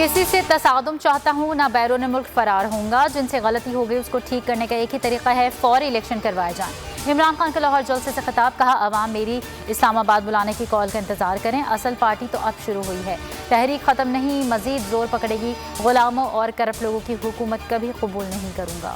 किसी से तसादुम चाहता हूँ ना बैरून मुल्क फरार होऊंगा। जिनसे गलती हो गई उसको ठीक करने का एक ही तरीका है, फौरी इलेक्शन करवाए जाएं। इमरान खान का लाहौर जलसे से खिताब, कहा अवाम मेरी इस्लामाबाद बुलाने की कॉल का इंतजार करें। असल पार्टी तो अब शुरू हुई है, तहरीक ख़त्म नहीं, मजीद जोर पकड़ेगी। गुलामों और करप्ट लोगों की हुकूमत कभी कबूल नहीं करूँगा।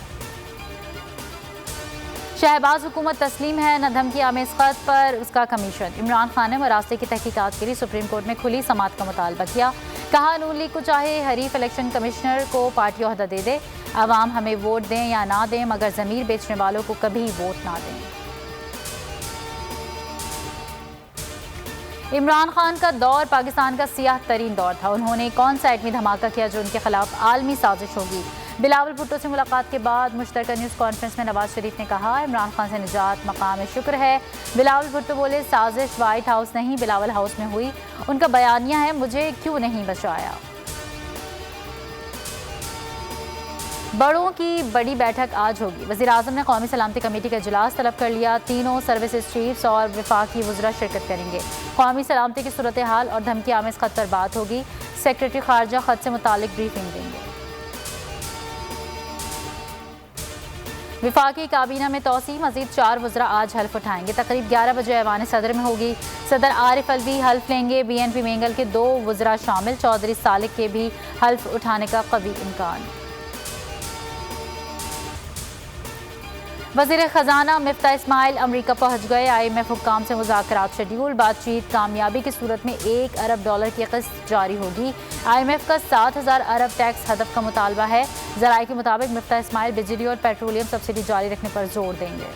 शहबाज हुकूमत तस्लीम है, न धमकी आमेज खत पर उसका कमीशन। इमरान खान ने रास्ते की तहकीकात के लिए सुप्रीम कोर्ट में खुली समाअत का मुतालबा किया। कहा नून लीग को चाहे हरीफ इलेक्शन कमिश्नर को पार्टी ओहदा दे दे, अवाम हमें वोट दें या ना दें, मगर ज़मीर बेचने वालों को कभी वोट ना दें। इमरान खान का दौर पाकिस्तान का सियाह तरीन दौर था। उन्होंने कौन सा एटमी धमाका किया जो उनके खिलाफ आलमी साजिश होगी। बिलावल भुट्टो से मुलाकात के बाद मुश्तरका न्यूज़ कॉन्फ्रेंस में नवाज शरीफ ने कहा इमरान खान से निजात मकाम शुक्र है। बिलावल भुट्टो बोले साजिश वाइट हाउस नहीं बिलावल हाउस में हुई। उनका बयानिया है मुझे क्यों नहीं बचाया। बड़ों की बड़ी बैठक आज होगी। वज़ीर-ए-आज़म ने कौमी सलामती कमेटी का इजलास तलब कर लिया। तीनों सर्विसेज चीफ्स और वफाकी वज़रा शिरकत करेंगे। कौमी सलामती की सूरत हाल और धमकी आमेज खत पर बात होगी। सेक्रेटरी खारजा खत से मुतालिक ब्रीफिंग देंगे। विफाकी काबीना में तोसी, मजीद 4 वज़रा आज हल्फ उठाएंगे। तकरीब 11 बजे ऐवान सदर में होगी। सदर आरिफ अलवी हल्फ लेंगे। BNP मेंगल के 2 वज़रा शामिल। चौधरी सालिक के भी हल्फ उठाने का कवी इम्कान। वज़ीर ख़जाना मिफ्ता इस्माइल अमरीका पहुँच गए। IMF हुक्काम से मुज़ाकरात शेड्यूल। बातचीत कामयाबी की सूरत में $1 अरब की किस्त जारी होगी। IMF का 7,000 अरब टैक्स हदफ का मुतालबा है। ज़राए के मुताबिक मिफ्ता इस्माइल बिजली और पेट्रोलियम सब्सिडी जारी रखने पर जोर देंगे।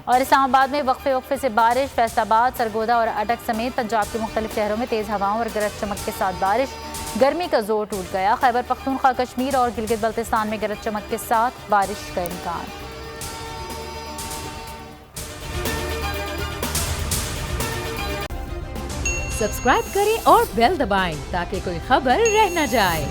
और इस्लामाबाद में वक्फे से बारिश। फैसलाबाद, सरगोदा और अटक समेत पंजाब के मुख्तलिफ शहरों में तेज़ हवाओं और गरज चमक के साथ बारिश। गर्मी का जोर टूट गया। खैबर पख्तूनख्वा, कश्मीर और गिलगित बल्तिस्तान में गरज चमक के साथ बारिश का इम्कान। सब्सक्राइब करें और बेल दबाएं ताकि कोई खबर रह न जाए।